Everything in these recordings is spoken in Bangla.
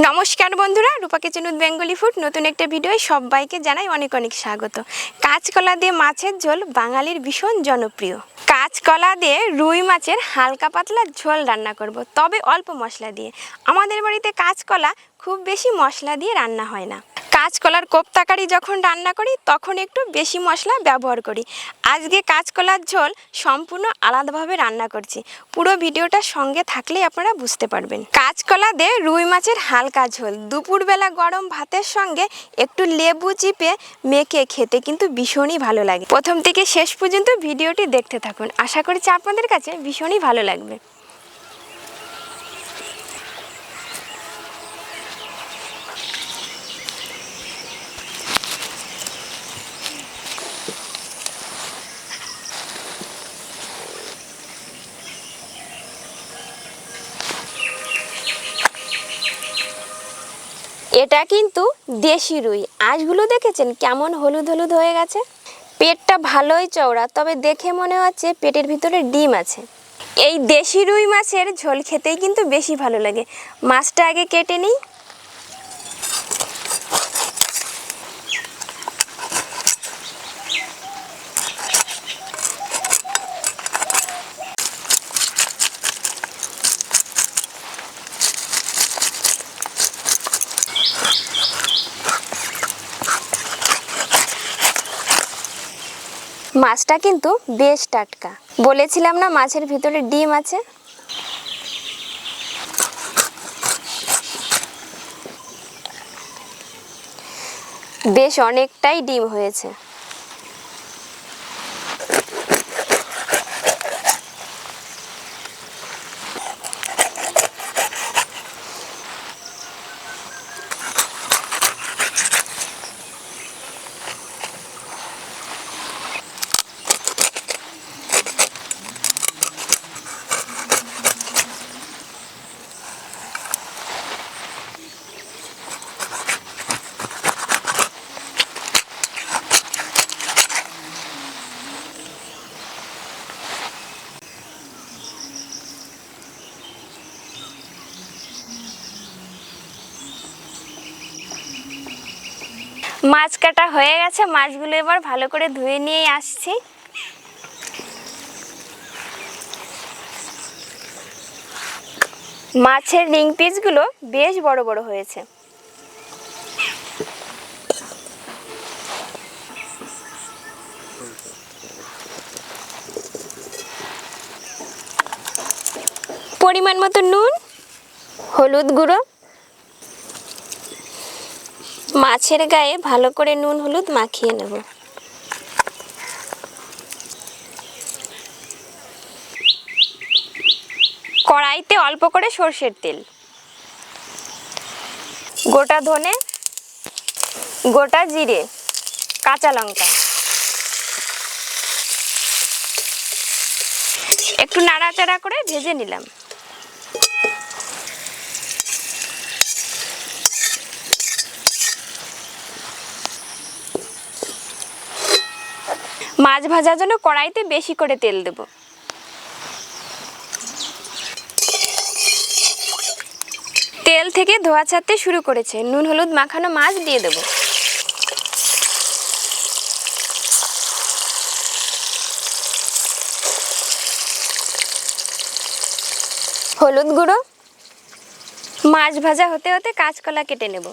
নমস্কার বন্ধুরা, রূপা কিচেন উইথ বেঙ্গলি ফুড নতুন একটা ভিডিও সবাইকে জানাই অনেক অনেক স্বাগত। কাঁচকলা দিয়ে মাছের ঝোল বাঙালির ভীষণ জনপ্রিয়। কাঁচকলা দিয়ে রুই মাছের হালকা পাতলা ঝোল রান্না করব, তবে অল্প মশলা দিয়ে। আমাদের বাড়িতে কাঁচকলা খুব বেশি মশলা দিয়ে রান্না হয় না। কাঁচকলার কোপ্তাকারি যখন রান্না করি তখন একটু বেশি মশলা ব্যবহার করি। আজকে কাঁচকলার ঝোল সম্পূর্ণ আলাদাভাবে রান্না করছি। পুরো ভিডিওটা সঙ্গে থাকলেই আপনারা বুঝতে পারবেন। কাঁচকলা দিয়ে রুই মাছের হালকা ঝোল দুপুরবেলা গরম ভাতের সঙ্গে একটু লেবু চিপে মেখে খেতে কিন্তু ভীষণই ভালো লাগে। প্রথম থেকে শেষ পর্যন্ত ভিডিওটি দেখতে থাকুন, আশা করছি আপনাদের কাছে ভীষণই ভালো লাগবে। এটা কিন্তু দেশি রুই। আঁশগুলো দেখেছেন কেমন হলুদ হলুদ হয়ে গেছে। পেটটা ভালোই চওড়া, তবে দেখে মনে হচ্ছে পেটের ভিতরে ডিম আছে। এই দেশি রুই মাছের ঝোল খেতেই কিন্তু বেশি ভালো লাগে। মাছটা আগে কেটে নিই। মাছটা কিন্তু বেশ টাটকা। বলেছিলাম না মাছের ভিতরে ডিম আছে। বেশ অনেকটাই ডিম হয়েছে। মাছ কাটা হয়ে গেছে, মাছগুলো এবার ভালো করে ধুয়ে নিয়ে আসছি। মাছের রিং পিসগুলো বেশ বড় বড় হয়েছে। পরিমাণ মতো নুন, হলুদ গুঁড়ো, মাছের গায়ে ভালো করে নুন হলুদ মাখিয়ে নেব। কড়াইতে অল্প করে সর্ষের তেল, গোটা ধনে, গোটা জিরে, কাঁচা লঙ্কা, একটু নাড়াচাড়া করে ভেজে নিলাম। মাছ ভাজার জন্য কড়াইতে বেশি করে তেল দেব। তেল থেকে ধোঁয়া ছাড়তে শুরু করেছে। নুন হলুদ মাখানো মাছ দিয়ে দেব। হলুদ গুঁড়ো। মাছ ভাজা হতে হতে কাঁচকলা কেটে নেব।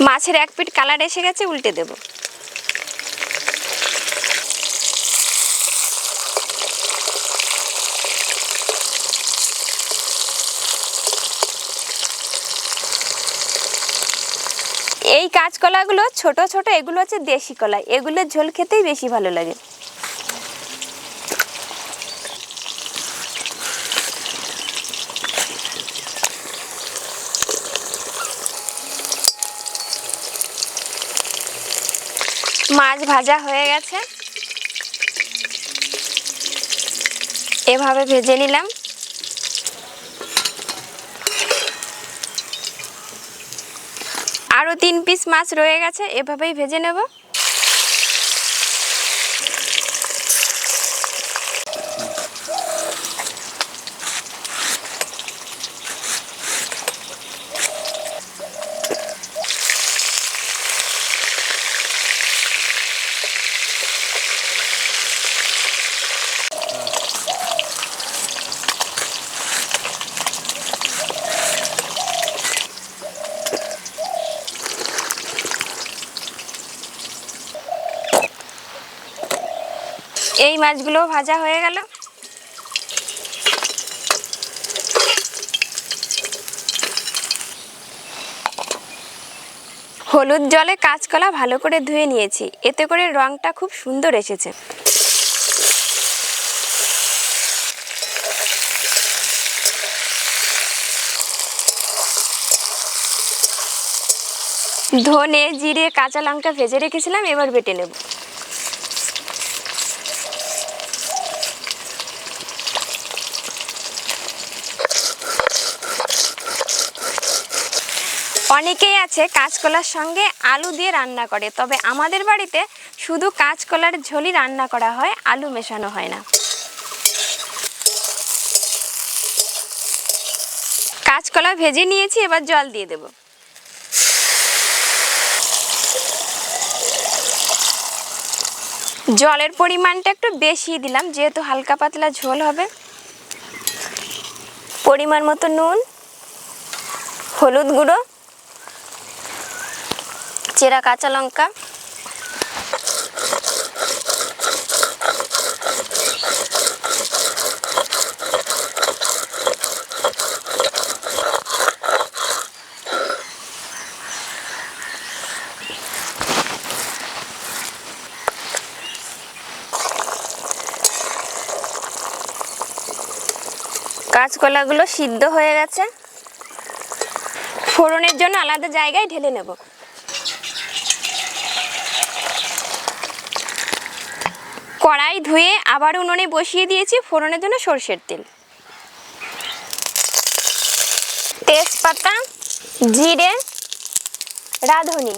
মাছের এক পিঠ কালার এসে গেছে, উল্টে দেব। এই কাঁচকলাগুলো ছোট ছোট, এগুলো হচ্ছে দেশি কলা। এগুলোর ঝোল খেতেই বেশি ভালো লাগে। মাছ ভাজা হয়ে গেছে, এভাবে ভেজে নিলাম। আরও 3 পিস মাছ রয়ে গেছে, এভাবেই ভেজে নেব। এই মাছগুলো ভাজা হয়ে গেল। হলুদ জলে কাঁচকলা ভালো করে ধুয়ে নিয়েছি, এতে করে রঙটা খুব সুন্দর এসেছে। ধনে, জিরে, কাঁচা লঙ্কা ভেজে রেখেছিলাম, এবার বেটে নেব। অনেকেই আছে কাঁচকলার সঙ্গে আলু দিয়ে রান্না করে, তবে আমাদের বাড়িতে শুধু কাঁচকলার ঝোলই রান্না করা হয়, আলু মেশানো হয় না। কাঁচকলা ভেজে নিয়েছি, এবার জল দিয়ে দেব। জলের পরিমাণটা একটু বেশি দিলাম, যেহেতু হালকা পাতলা ঝোল হবে। পরিমাণ মতো নুন, হলুদ গুঁড়ো, চেরা কাঁচা লঙ্কা, কাঁচকলাগুলো সিদ্ধ হয়ে গেছে। ফোড়নের জন্য আলাদা জায়গায় ঢেলে নেব। কড়াই ধুয়ে আবার উনুনে বসিয়ে দিয়েছি ফোড়নের জন্য সরষের তেল, তেজপাতা, জিরে, রাঁধুনি।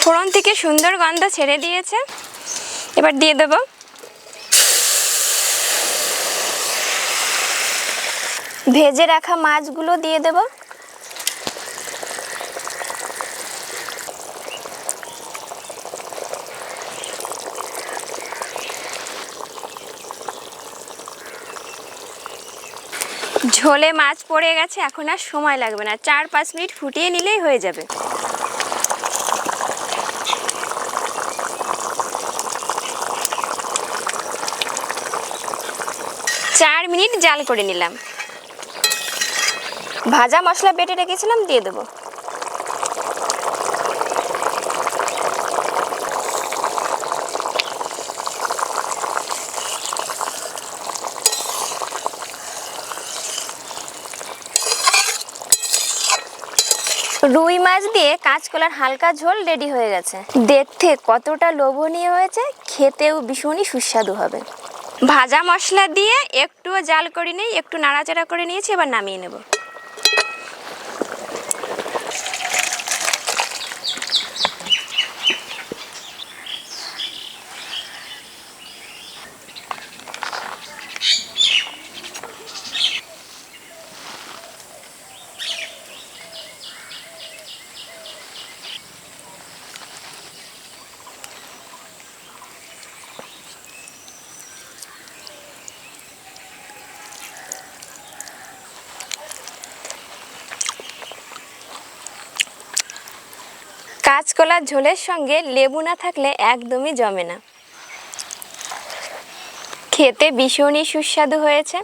ফোড়ন থেকে সুন্দর গন্ধ ছেড়ে দিয়েছে, এবার দিয়ে দেব ভেজে রাখা মাছগুলো দিয়ে দেব। ঝোলে মাছ পড়ে গেছে, এখন আর সময় লাগবে না, 4-5 মিনিট ফুটিয়ে নিলেই হয়ে যাবে। 4 মিনিট জাল করে নিলাম। ভাজা মশলা বেটে রেখেছিলাম, দিয়ে দেবো। রুই মাছ দিয়ে কাঁচকলার হালকা ঝোল রেডি হয়ে গেছে। দেখতে কতটা লোভনীয় হয়েছে, খেতেও ভীষণই সুস্বাদু হবে। ভাজা মশলা দিয়ে একটুও জাল করে নিই, একটু নাড়াচাড়া করে নিয়েছি, এবার নামিয়ে নেব। কাঁচকলার ঝোলের সঙ্গে লেবু না থাকলে একদমই জমে না। খেতে ভীষণই সুস্বাদু হয়েছে।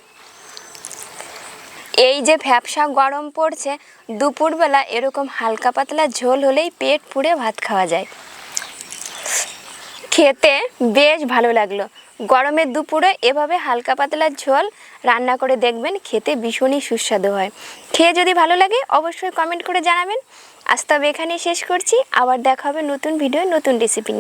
এই যে ভ্যাপসা গরম পড়ছে, দুপুরবেলা এরকম হালকা পাতলা ঝোল হলেই পেট পুড়ে ভাত খাওয়া যায়। খেতে বেশ ভালো লাগলো। গরমের দুপুরে এভাবে হালকা পাতলা ঝোল রান্না করে দেখবেন, খেতে ভীষণই সুস্বাদু হয়। খেয়ে যদি ভালো লাগে অবশ্যই কমেন্ট করে জানাবেন। আজ তবে এখানেই শেষ করছি, আবার দেখা হবে নতুন ভিডিও নতুন রেসিপি নিয়ে।